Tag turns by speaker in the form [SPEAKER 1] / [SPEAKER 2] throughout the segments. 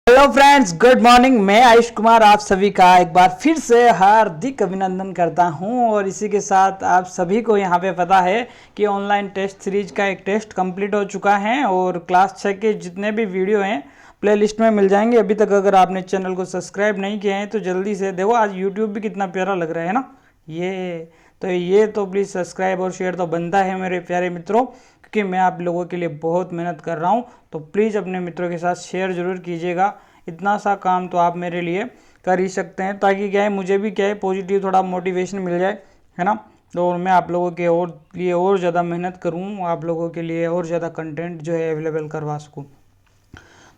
[SPEAKER 1] Hello friends, good morning. मैं आयुष कुमार आप सभी का एक बार फिर से हार्दिक अभिनंदन करता हूं। और इसी के साथ आप सभी को यहां पे पता है कि ऑनलाइन टेस्ट सीरीज का एक टेस्ट कंप्लीट हो चुका है और क्लास 6 के जितने भी वीडियो हैं प्लेलिस्ट में मिल जाएंगे। अभी तक अगर आपने चैनल को सब्सक्राइब नहीं किया है तो जल्दी से देखो। आज यूट्यूब भी कितना प्यारा लग रहा है ना, ये तो प्लीज़ सब्सक्राइब और शेयर तो बनता है मेरे प्यारे मित्रों, क्योंकि मैं आप लोगों के लिए बहुत मेहनत कर रहा हूं। तो प्लीज़ अपने मित्रों के साथ शेयर ज़रूर कीजिएगा। इतना सा काम तो आप मेरे लिए कर ही सकते हैं, ताकि क्या है मुझे भी क्या है पॉजिटिव थोड़ा मोटिवेशन मिल जाए, है ना। तो मैं आप लोगों के लिए और ज़्यादा मेहनत करूँ, आप लोगों के लिए और ज़्यादा कंटेंट जो है अवेलेबल करवा सकूँ।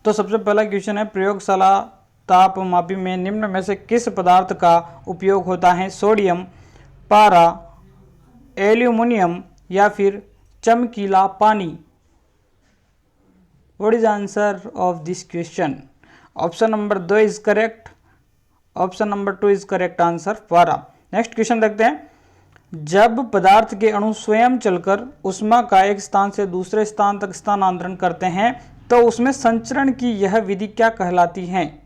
[SPEAKER 1] तो सबसे पहला क्वेश्चन है, प्रयोगशाला ताप मापी में निम्न में से किस पदार्थ का उपयोग होता है? सोडियम, पारा, एल्यूमिनियम या फिर चमकीला पानी? What is answer of this question? Option number 2 is correct, option number 2 is correct answer, पारा। नेक्स्ट क्वेश्चन देखते हैं, जब पदार्थ के अणु स्वयं चलकर उष्मा का एक स्थान से दूसरे स्थान तक स्थानांतरण करते हैं तो उसमें संचरण की यह विधि क्या कहलाती है?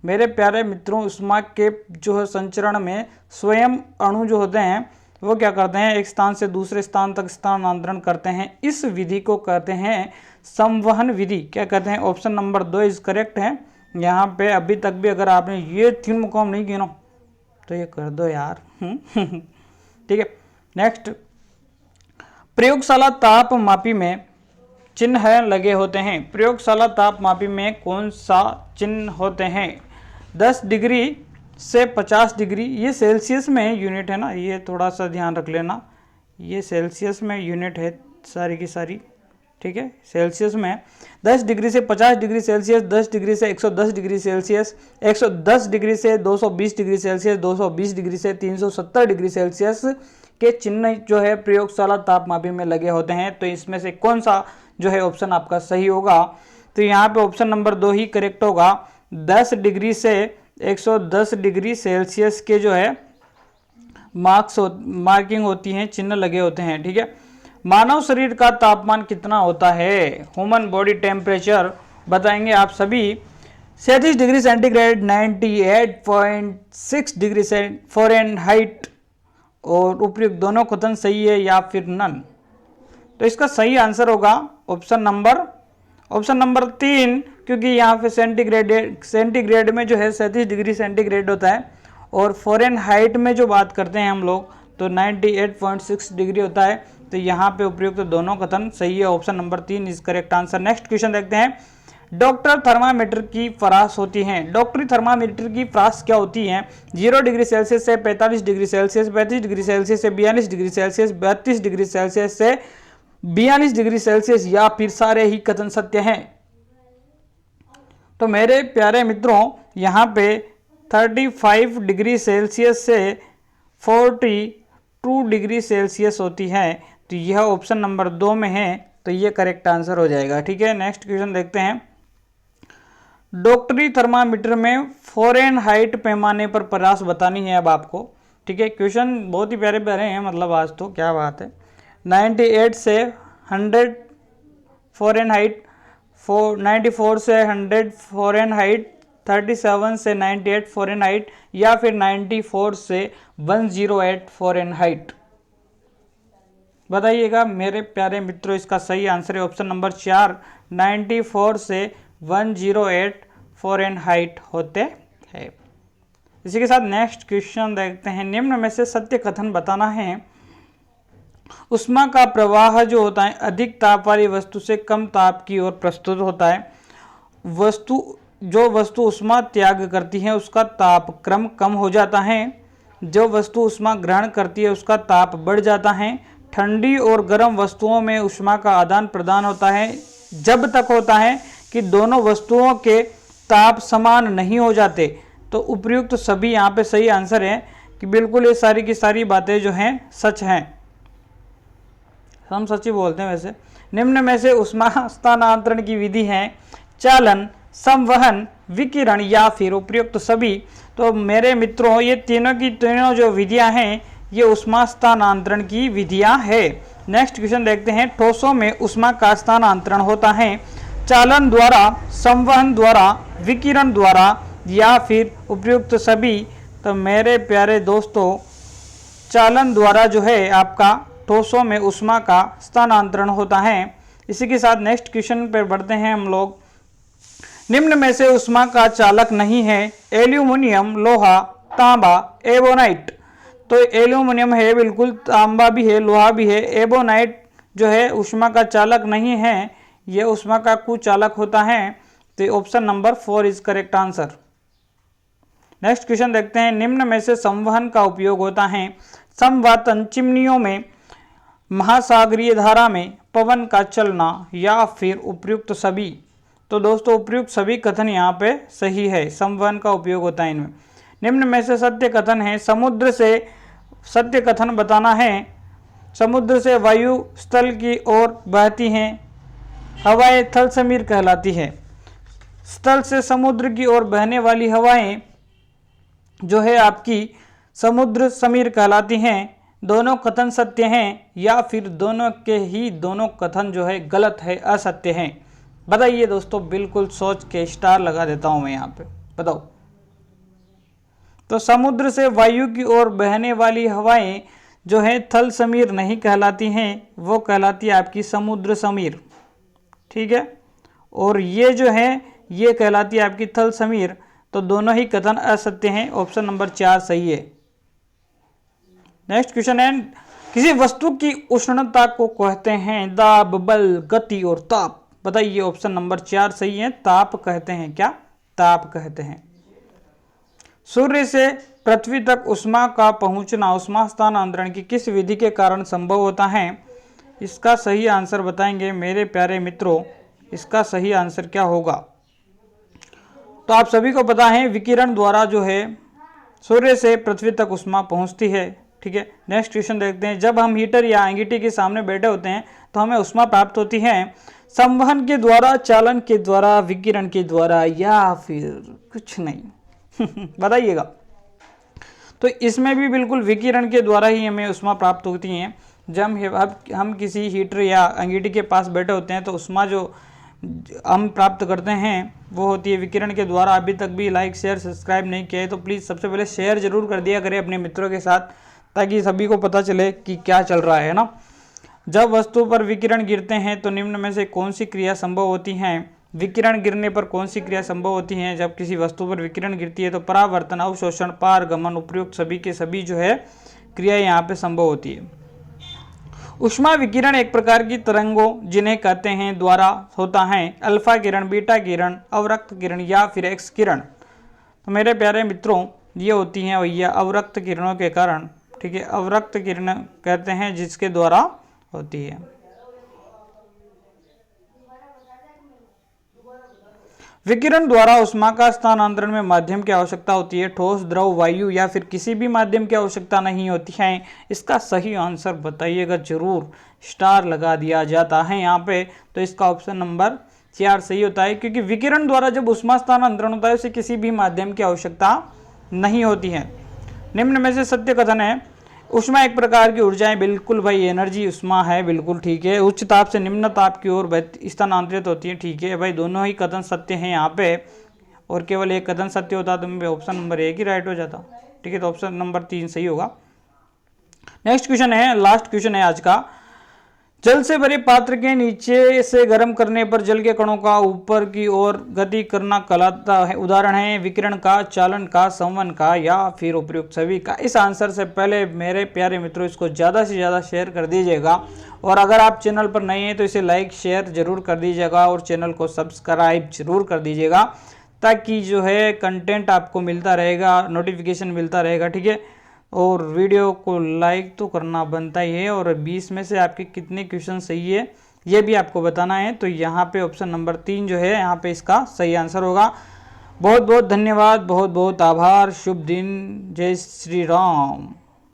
[SPEAKER 1] मेरे प्यारे मित्रों, उष्मा के जो है संचरण में स्वयं अणु जो होते हैं वो क्या करते हैं, एक स्थान से दूसरे स्थान तक स्थानांतरण करते हैं। इस विधि को कहते हैं संवहन विधि। क्या कहते हैं? ऑप्शन नंबर 2 इज करेक्ट है। यहाँ पे अभी तक भी अगर आपने ये 3 मुकाम नहीं किए ना तो ये कर दो यार। ठीक है। नेक्स्ट, प्रयोगशाला ताप मापी में चिन्ह लगे होते हैं। प्रयोगशाला ताप मापी में कौन सा चिन्ह होते हैं? 10 डिग्री से 50 डिग्री, ये सेल्सियस में यूनिट है ना, ये थोड़ा सा ध्यान रख लेना। ये सेल्सियस में यूनिट है सारी की सारी, ठीक है। सेल्सियस में 10 डिग्री से 50 डिग्री सेल्सियस, 10 डिग्री से 110 डिग्री सेल्सियस, 110 डिग्री से 220 डिग्री सेल्सियस, 220 डिग्री से 370 डिग्री सेल्सियस के चिन्ह जो है प्रयोगशाला तापमापी में लगे होते हैं। तो इसमें से कौन सा जो है ऑप्शन आपका सही होगा? तो यहाँ पे ऑप्शन नंबर 2 ही करेक्ट होगा। 10 डिग्री से 110 डिग्री सेल्सियस के जो है मार्किंग होती हैं, चिन्ह लगे होते हैं, ठीक है। मानव शरीर का तापमान कितना होता है? ह्यूमन बॉडी टेम्परेचर बताएंगे आप सभी। 37 डिग्री सेंटीग्रेड, 98.6 डिग्री फ़ारेनहाइट और उपयुक्त दोनों कथन सही है या फिर नन? तो इसका सही आंसर होगा ऑप्शन नंबर 3, क्योंकि यहाँ पे सेंटीग्रेड में जो है 37 डिग्री सेंटीग्रेड होता है और फ़ारेनहाइट में जो बात करते हैं हम लोग तो 98.6 डिग्री होता है। तो यहाँ पे उपयुक्त तो दोनों कथन सही है। Option number 3 is correct answer. Next question देखते हैं, डॉक्टर थर्मामीटर की फ्रास होती है। डॉक्टरी थर्मामीटर की फ्रास क्या होती है? 0 डिग्री सेल्सियस से 45 डिग्री सेल्सियस, 35 डिग्री सेल्सियस से 42 डिग्री सेल्सियस, 32 डिग्री सेल्सियस से 42 डिग्री सेल्सियस या फिर सारे ही कथन सत्य हैं? तो मेरे प्यारे मित्रों, यहाँ पे 35 डिग्री सेल्सियस से 42 डिग्री सेल्सियस होती है। तो यह ऑप्शन नंबर 2 में है, तो ये करेक्ट आंसर हो जाएगा, ठीक है। नेक्स्ट क्वेश्चन देखते हैं, डॉक्टरी थर्मामीटर में फ़ारेनहाइट पैमाने पर फ्रास बतानी है अब आपको, ठीक है। क्वेश्चन बहुत ही प्यारे प्यारे हैं, मतलब आज तो क्या बात है। 98 से 100 फ़ारेनहाइट, 94 से 100 फ़ारेनहाइट, 37 से 98 फ़ारेनहाइट या फिर 94 से 108 फ़ारेनहाइट? बताइएगा मेरे प्यारे मित्रों। इसका सही आंसर है ऑप्शन नंबर 4, 94 से 108 फ़ारेनहाइट होते हैं। इसी के साथ नेक्स्ट क्वेश्चन देखते हैं, निम्न में से सत्य कथन बताना है। उष्मा का प्रवाह जो होता है अधिक ताप वाली वस्तु से कम ताप की ओर प्रस्तुत होता है। जो वस्तु उष्मा त्याग करती है उसका ताप क्रम कम हो जाता है। जो वस्तु उष्मा ग्रहण करती है उसका ताप बढ़ जाता है। ठंडी और गर्म वस्तुओं में उष्मा का आदान प्रदान होता है जब तक होता है कि दोनों वस्तुओं के ताप समान नहीं हो जाते। तो उपयुक्त सभी यहाँ पे सही आंसर है कि बिल्कुल ये सारी की सारी बातें जो हैं सच हैं, हम सच ही बोलते हैं वैसे। निम्न में से उष्मा स्थानांतरण की विधि है चालन, संवहन, विकिरण या फिर उपयुक्त सभी? तो मेरे मित्रों, ये तीनों की तीनों जो विधियां हैं ये उष्मा स्थानांतरण की विधियां है। नेक्स्ट क्वेश्चन देखते हैं, ठोसों में उष्मा का स्थानांतरण होता है चालन द्वारा, संवहन द्वारा, विकिरण द्वारा या फिर उपयुक्त सभी। तो मेरे प्यारे दोस्तों, चालन द्वारा जो है आपका ठोसों में ऊष्मा का स्थानांतरण होता है। इसी के साथ नेक्स्ट क्वेश्चन पर बढ़ते हैं हम लोग। निम्न में से ऊष्मा का चालक नहीं है। एल्यूमिनियम, लोहा, तांबा, एबोनाइट। तो एल्यूमिनियम है बिल्कुल, तांबा भी है, लोहा भी है। एबोनाइट जो है ऊष्मा का चालक नहीं है, यह ऊष्मा का कुचालक होता है। तो option number 4 is correct answer. Next question देखते हैं। निम्न में से संवहन का उपयोग होता है। संवातन, चिमनियों में, महासागरीय धारा में, पवन का चलना या फिर उपयुक्त सभी। तो दोस्तों उपयुक्त सभी कथन यहाँ पे सही है, संवहन का उपयोग होता है इनमें। निम्न में से सत्य कथन है। समुद्र से सत्य कथन बताना है। समुद्र से वायु स्थल की ओर बहती हैं, हवाएं थल समीर कहलाती है। स्थल से समुद्र की ओर बहने वाली हवाएं जो है आपकी समुद्र समीर कहलाती हैं। दोनों कथन सत्य हैं या फिर दोनों के ही दोनों कथन जो है गलत है, असत्य हैं। बताइए दोस्तों, बिल्कुल सोच के स्टार लगा देता हूं मैं यहाँ पे, बताओ। तो समुद्र से वायु की ओर बहने वाली हवाएं जो है थल समीर नहीं कहलाती हैं, वो कहलाती है आपकी समुद्र समीर, ठीक है। और ये जो है ये कहलाती है आपकी थल समीर। तो दोनों ही कथन असत्य हैं। ऑप्शन नंबर 4 सही है। नेक्स्ट क्वेश्चन है। किसी वस्तु की उष्णता को कहते हैं दाब, बल, गति और ताप। बताइए ऑप्शन नंबर 4 सही है। ताप कहते हैं, क्या ताप कहते हैं। सूर्य से पृथ्वी तक ऊष्मा का पहुंचना ऊष्मा स्थानांतरण की किस विधि के कारण संभव होता है। इसका सही आंसर बताएंगे मेरे प्यारे मित्रों। इसका सही आंसर क्या होगा। तो आप सभी को पता है विकिरण द्वारा जो है सूर्य से पृथ्वी तक ऊष्मा पहुंचती है, ठीक है। नेक्स्ट क्वेश्चन देखते हैं। जब हम हीटर या अंगीठी के सामने बैठे होते हैं तो हमें ऊष्मा प्राप्त होती है। संवहन के द्वारा, चालन के द्वारा, विकिरण के द्वारा या फिर कुछ नहीं बताइएगा। तो इसमें भी बिल्कुल विकिरण के द्वारा ही हमें ऊष्मा प्राप्त होती है। जब हम किसी हीटर या अंगीठी के पास बैठे होते हैं तो ऊष्मा जो हम प्राप्त करते हैं वो होती है विकिरण के द्वारा। अभी तक भी लाइक, शेयर, सब्सक्राइब नहीं किया है तो प्लीज़ सबसे पहले शेयर जरूर कर दिया करें अपने मित्रों के साथ, ताकि सभी को पता चले कि क्या चल रहा है ना। जब वस्तु पर विकिरण गिरते हैं तो निम्न में से कौन सी क्रिया संभव होती हैं। विकिरण गिरने पर कौन सी क्रिया संभव होती हैं। जब किसी वस्तु पर विकिरण गिरती है तो परावर्तन, अवशोषण, पारगमन, उपयुक्त सभी के सभी जो है क्रिया यहाँ पे संभव होती है। ऊष्मा विकिरण एक प्रकार की तरंगों जिन्हें कहते हैं द्वारा होता है। अल्फा किरण, बीटा किरण, अवरक्त किरण या फिर एक्स किरण। तो मेरे प्यारे मित्रों ये होती हैं भैया अवरक्त किरणों के कारण, ठीक है। अवरक्त किरण कहते हैं जिसके द्वारा होती है। विकिरण द्वारा ऊष्मा का स्थानांतरण में माध्यम की आवश्यकता होती है। ठोस, द्रव, वायु या फिर किसी भी माध्यम की आवश्यकता नहीं होती है। इसका सही आंसर बताइएगा जरूर, स्टार लगा दिया जाता है यहाँ पे। तो इसका ऑप्शन नंबर 4 सही होता है, क्योंकि विकिरण द्वारा जब ऊष्मा स्थानांतरण होता है उसे किसी भी माध्यम की आवश्यकता नहीं होती है। निम्न में से सत्य कथन है। ऊष्मा एक प्रकार की ऊर्जा है। बिल्कुल भाई, एनर्जी ऊष्मा है, बिल्कुल ठीक है। उच्च ताप से निम्न ताप की ओर स्थानांतरित होती है, ठीक है भाई। दोनों ही कथन सत्य हैं यहाँ पे, और केवल एक कथन सत्य होता तो ऑप्शन नंबर 1 ही राइट हो जाता, ठीक है। तो ऑप्शन नंबर 3 सही होगा। नेक्स्ट क्वेश्चन है, लास्ट क्वेश्चन है आज का। जल से भरे पात्र के नीचे से गर्म करने पर जल के कणों का ऊपर की ओर गति करना कहलाता है। उदाहरण है विकिरण का, चालन का, संवहन का या फिर उपयुक्त सभी का। इस आंसर से पहले मेरे प्यारे मित्रों इसको ज़्यादा से ज़्यादा शेयर कर दीजिएगा, और अगर आप चैनल पर नए हैं तो इसे लाइक, शेयर जरूर कर दीजिएगा, और चैनल को सब्सक्राइब जरूर कर दीजिएगा, ताकि जो है कंटेंट आपको मिलता रहेगा, नोटिफिकेशन मिलता रहेगा, ठीक है। और वीडियो को लाइक तो करना बनता ही है, और 20 में से आपके कितने क्वेश्चन सही है ये भी आपको बताना है। तो यहाँ पे ऑप्शन नंबर 3 जो है यहाँ पे इसका सही आंसर होगा। बहुत बहुत धन्यवाद, बहुत बहुत आभार। शुभ दिन, जय श्री राम।